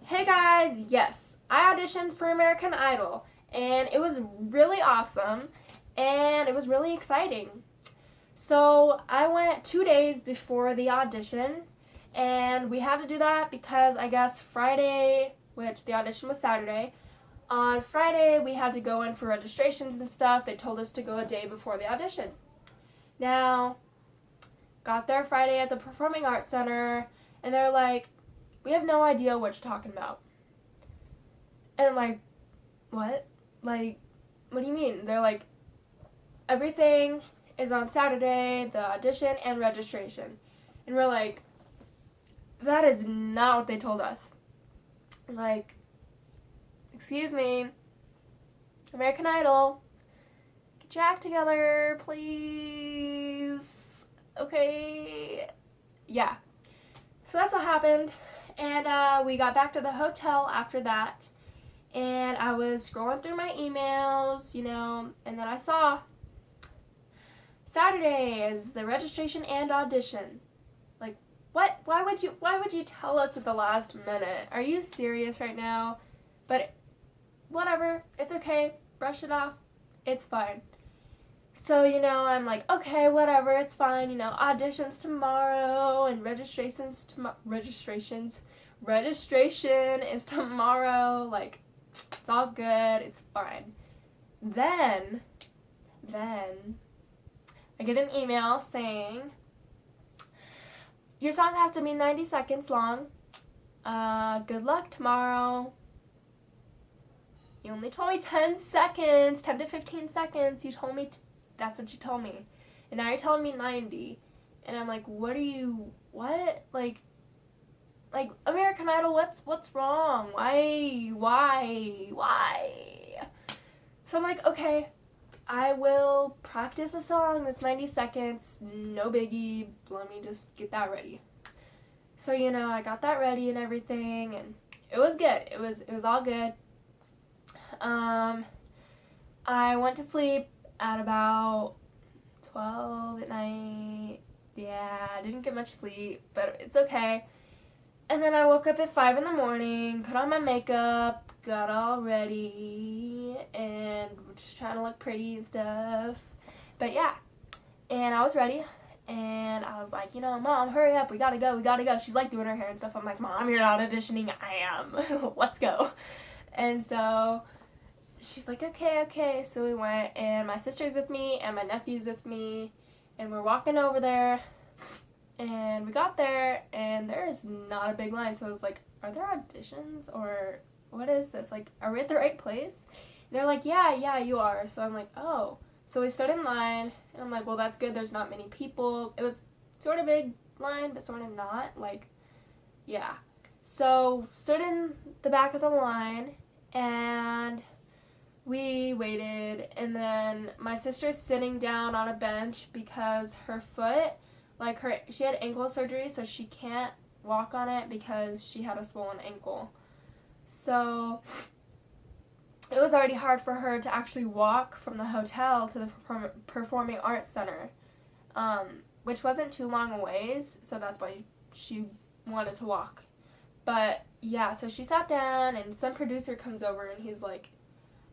Hey guys, yes, I auditioned for American Idol and it was really awesome and it was really exciting. So I went 2 days before the audition and we had to do that because I guess Friday, which the audition was Saturday, on Friday we had to go in for registrations and stuff. They told us to go a day before the audition. Now, got there Friday at the Performing Arts Center and they're like, we have no idea what you're talking about. And I'm like, what? Like, what do you mean? They're like, everything is on Saturday, the audition and registration. And we're like, that is not what they told us. Like, excuse me, American Idol, get your act together, please. Okay. Yeah. So that's what happened. And we got back to the hotel after that. And I was scrolling through my emails, and then I saw Saturday is the registration and audition. Like, what? Why would you tell us at the last minute? Are you serious right now? But whatever, it's okay. Brush it off. It's fine. So, I'm like, okay, whatever, it's fine, auditions tomorrow and registration is tomorrow, like, it's all good, it's fine. Then, I get an email saying, your song has to be 90 seconds long, good luck tomorrow. You only told me 10 seconds, 10 to 15 seconds, that's what you told me. And now you're telling me 90. And I'm like, what? Like, American Idol, what's wrong? Why? So I'm like, okay, I will practice a song that's 90 seconds, no biggie, let me just get that ready. So, I got that ready and everything, and it was good. It was all good. I went to sleep at about 12 at night. Yeah, I didn't get much sleep, but it's okay. And then I woke up at 5 in the morning, put on my makeup, got all ready, and just trying to look pretty and stuff. But yeah, and I was ready, and I was like, Mom, hurry up, we gotta go. She's like doing her hair and stuff. I'm like, Mom, you're not auditioning. I am. Let's go. And so she's like, okay. So we went, and my sister's with me, and my nephew's with me, and we're walking over there, and we got there, and there is not a big line. So I was like, are there auditions, or what is this? Like, are we at the right place? And they're like, yeah, you are. So I'm like, oh. So we stood in line, and I'm like, well, that's good. There's not many people. It was sort of big line, but sort of not. Like, yeah. So stood in the back of the line, and we waited, and then my sister's sitting down on a bench because her foot, she had ankle surgery, so she can't walk on it because she had a swollen ankle. So it was already hard for her to actually walk from the hotel to the Performing Arts Center, which wasn't too long a ways, so that's why she wanted to walk. But yeah, so she sat down, and some producer comes over, and he's like,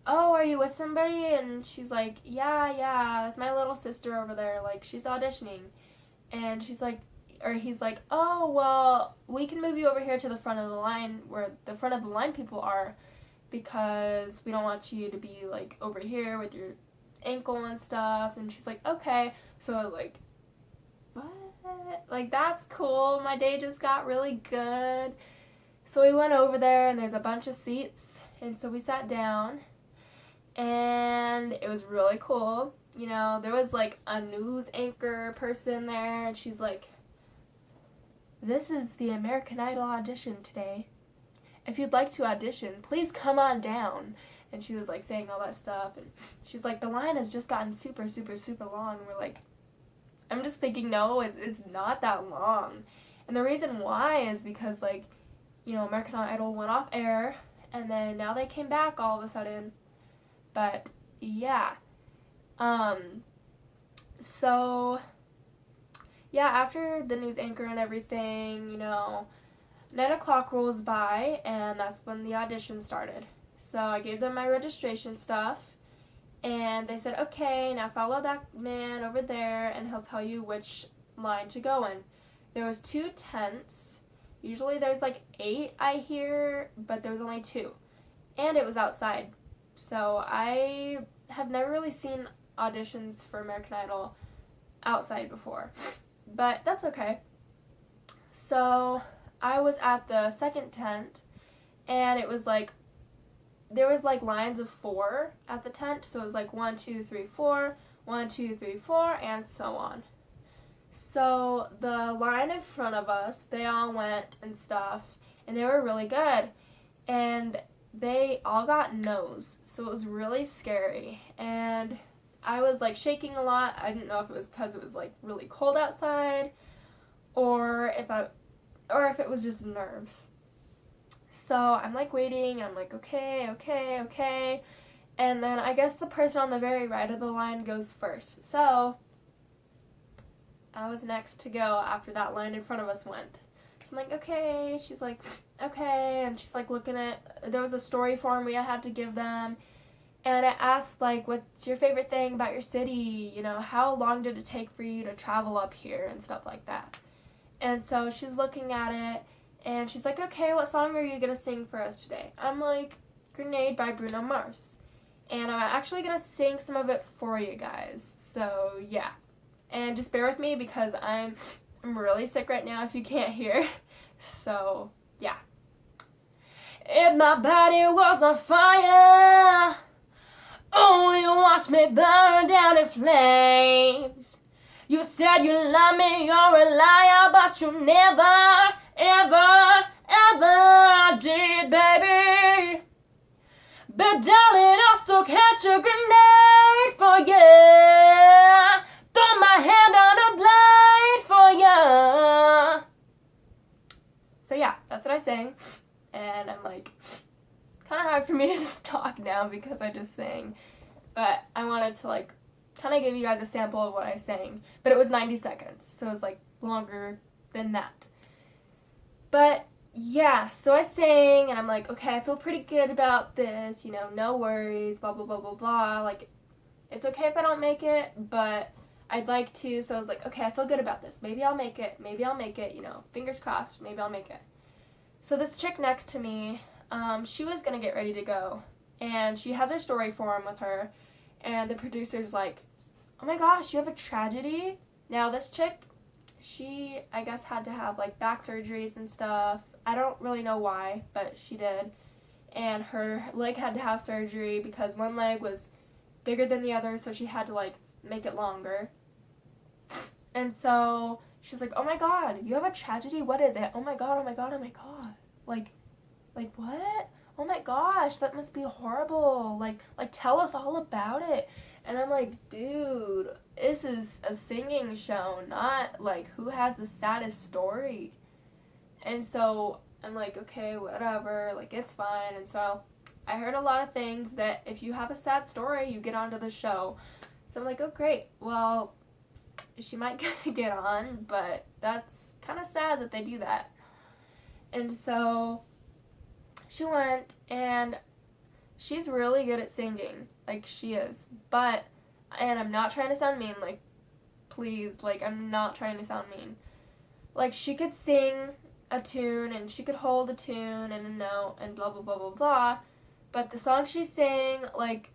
oh, are you with somebody? And she's like, yeah, it's my little sister over there, like, she's auditioning. And he's like, oh, well, we can move you over here to the front of the line, where the front of the line people are, because we don't want you to be, like, over here with your ankle and stuff. And she's like, okay. So, like, what? Like, that's cool. My day just got really good. So we went over there, and there's a bunch of seats, and so we sat down, and it was really cool. There was like a news anchor person there, and she's like, this is the American Idol audition today. If you'd like to audition, please come on down. And she was like saying all that stuff, and she's like, the line has just gotten super, super, super long. And we're like, I'm just thinking, no, it's not that long. And the reason why is because, like, American Idol went off air, and then now they came back all of a sudden. But yeah, so yeah, after the news anchor and everything, 9 o'clock rolls by, and that's when the audition started. So I gave them my registration stuff, and they said, okay, now follow that man over there, and he'll tell you which line to go in. There was 2 tents. Usually there's like 8, I hear, but there was only 2. And it was outside. So I have never really seen auditions for American Idol outside before. But that's okay. So I was at the second tent, and it was like, there was like lines of 4 at the tent. So it was like 1, 2, 3, 4, 1, 2, 3, 4, and so on. So the line in front of us, they all went and stuff, and they were really good. And they all got no's, so it was really scary. And I was like shaking a lot. I didn't know if it was because it was like really cold outside, or if it was just nerves. So I'm like waiting, and I'm like, okay. And then I guess the person on the very right of the line goes first. So I was next to go after that line in front of us went. So I'm like, okay. She's like, okay. And she's like looking at, there was a story form we had to give them. And it asked like, what's your favorite thing about your city? You know, how long did it take for you to travel up here and stuff like that? And so she's looking at it, and she's like, okay, what song are you going to sing for us today? I'm like, Grenade by Bruno Mars. And I'm actually going to sing some of it for you guys. So, yeah. And just bear with me because I'm really sick right now if you can't hear. So, yeah. If my body was on fire, oh, you watched me burn down in flames. You said you love me, you're a liar, but you never, ever did, baby. But darling, I'll still catch a grenade for you. Throw my hand on a blade for you. So yeah, that's what I sang. And I'm like, kind of hard for me to talk now because I just sang. But I wanted to like kind of give you guys a sample of what I sang. But it was 90 seconds, so it was like longer than that. But yeah, so I sang, and I'm like, okay, I feel pretty good about this, you know, no worries, blah, blah, blah, blah, blah. Like, it's okay if I don't make it, but I'd like to. So I was like, okay, I feel good about this. Maybe I'll make it, you know, fingers crossed, maybe I'll make it. So this chick next to me, she was going to get ready to go, and she has her story form with her, and the producer's like, oh my gosh, you have a tragedy? Now this chick, she, I guess, had to have like back surgeries and stuff. I don't really know why, but she did. And her leg had to have surgery because one leg was bigger than the other, so she had to like make it longer. And so she's like, oh my god, you have a tragedy? What is it? Oh my god. Like what? Oh my gosh, that must be horrible. Like tell us all about it. And I'm like, dude, this is a singing show, not like who has the saddest story. And so I'm like, okay, whatever, like it's fine. And so I heard a lot of things that if you have a sad story, you get onto the show. So I'm like, oh great, well, she might get on, but that's kind of sad that they do that. And so she went, and she's really good at singing, like she is, but, and I'm not trying to sound mean, like, please, like, I'm not trying to sound mean. Like, she could sing a tune, and she could hold a tune and a note, and blah, blah, blah, blah, blah, but the song she sang, like,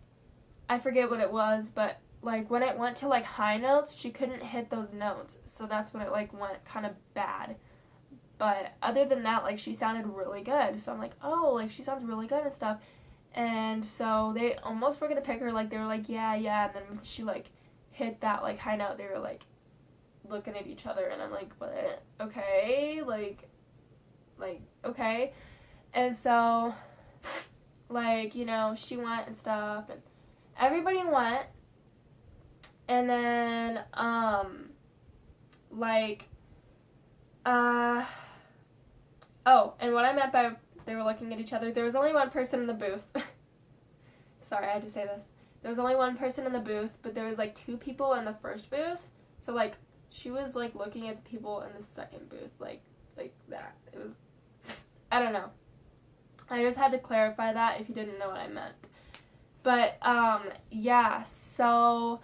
I forget what it was, but, like, when it went to, like, high notes, she couldn't hit those notes, so that's when it, like, went kind of bad. But other than that, like, she sounded really good, so I'm like, oh, like, she sounds really good and stuff. And so they almost were gonna pick her, like, they were like, yeah, and then she, like, hit that, like, high note, they were, like, looking at each other, and I'm like, what, okay, like, okay, and so, like, you know, she went and stuff, and everybody went, and then, oh, and what I meant by they were looking at each other, there was only one person in the booth. Sorry, I had to say this. There was only one person in the booth, but there was, like, 2 people in the first booth. So, like, she was, like, looking at the people in the second booth, like that. It was I don't know. I just had to clarify that if you didn't know what I meant. But, yeah, so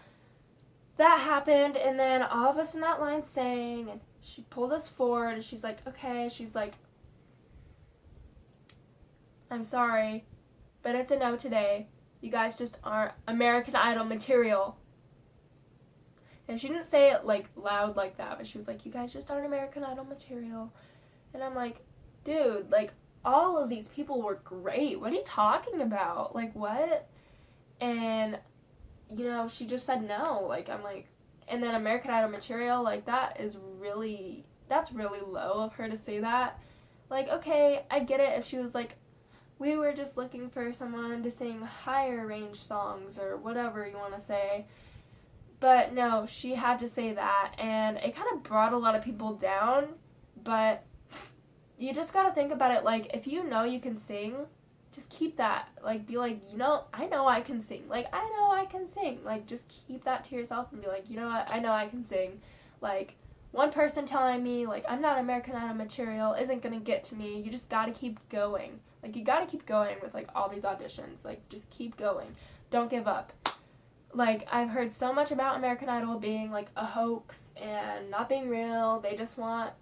that happened, and then all of us in that line sang, and she pulled us forward, and she's like, okay, she's like, I'm sorry, but it's a no today. You guys just aren't American Idol material. And she didn't say it, like, loud like that, but she was like, you guys just aren't American Idol material. And I'm like, dude, like, all of these people were great. What are you talking about? Like, what? And, you know, she just said no. Like, I'm like, and then American Idol material, like, that's really low of her to say that. Like, okay, I'd get it if she was like, we were just looking for someone to sing higher range songs or whatever you want to say. But no, she had to say that, and it kind of brought a lot of people down, but you just gotta think about it, like, if you know you can sing, just keep that. Like, be like, you know, I know I can sing. Like, I know I can sing. Like, just keep that to yourself and be like, you know what, I know I can sing. Like, one person telling me, like, I'm not American Idol material isn't gonna get to me. You just gotta keep going. Like, you gotta keep going with, like, all these auditions. Like, just keep going. Don't give up. Like, I've heard so much about American Idol being, like, a hoax and not being real. They just want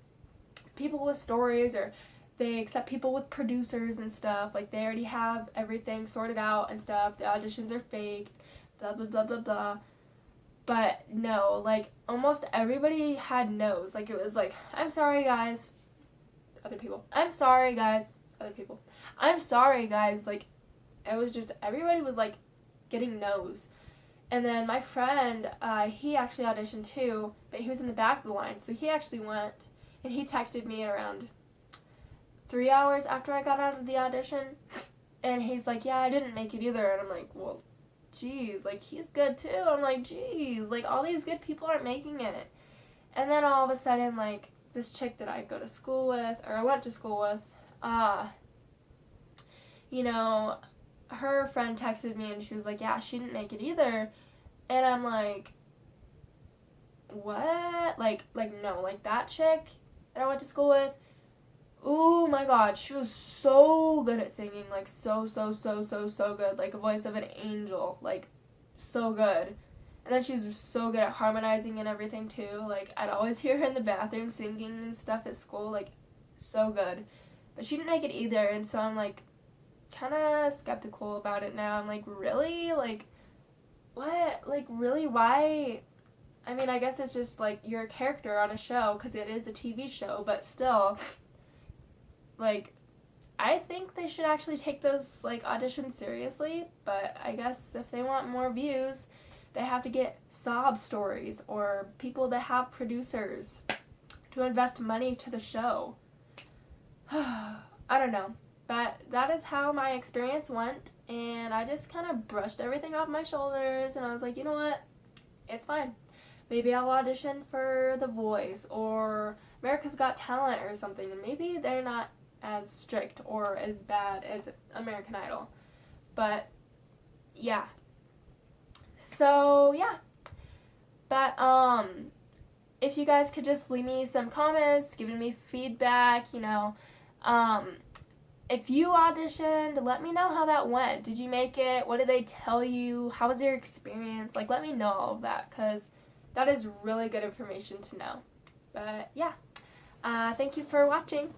people with stories, or they accept people with producers and stuff. Like, they already have everything sorted out and stuff. The auditions are fake, blah, blah, blah, blah, blah. But, no, like, almost everybody had no's. Like, it was like, I'm sorry, guys. Other people. I'm sorry, guys. Other people. I'm sorry, guys. Like, it was just, everybody was, like, getting no's. And then my friend, he actually auditioned too, but he was in the back of the line. So he actually went, and he texted me around 3 hours after I got out of the audition. And he's like, yeah, I didn't make it either. And I'm like, well, geez, like, he's good too. I'm like, geez, like, all these good people aren't making it. And then all of a sudden, like, this chick that I go to school with, or I went to school with, you know, her friend texted me and she was like, yeah, she didn't make it either. And I'm like, what? Like, no, like, that chick that I went to school with, oh my god, she was so good at singing, like, so good, like, a voice of an angel, like, so good. And then she was so good at harmonizing and everything too. Like, I'd always hear her in the bathroom singing and stuff at school, like, so good. But she didn't make it either, and so I'm like, kind of skeptical about it now. I'm like, really? Like, what? Like, really? Why? I mean, I guess it's just, like, you're a character on a show, because it is a TV show, but still, like, I think they should actually take those, like, auditions seriously, but I guess if they want more views, they have to get sob stories, or people that have producers to invest money to the show. I don't know. But that is how my experience went, and I just kind of brushed everything off my shoulders, and I was like, you know what, it's fine. Maybe I'll audition for The Voice, or America's Got Talent or something, and maybe they're not as strict or as bad as American Idol. But, yeah. So, yeah. But, if you guys could just leave me some comments, giving me feedback, you know, if you auditioned, let me know how that went. Did you make it? What did they tell you? How was your experience? Like, let me know all of that, because that is really good information to know. But, yeah. Thank you for watching.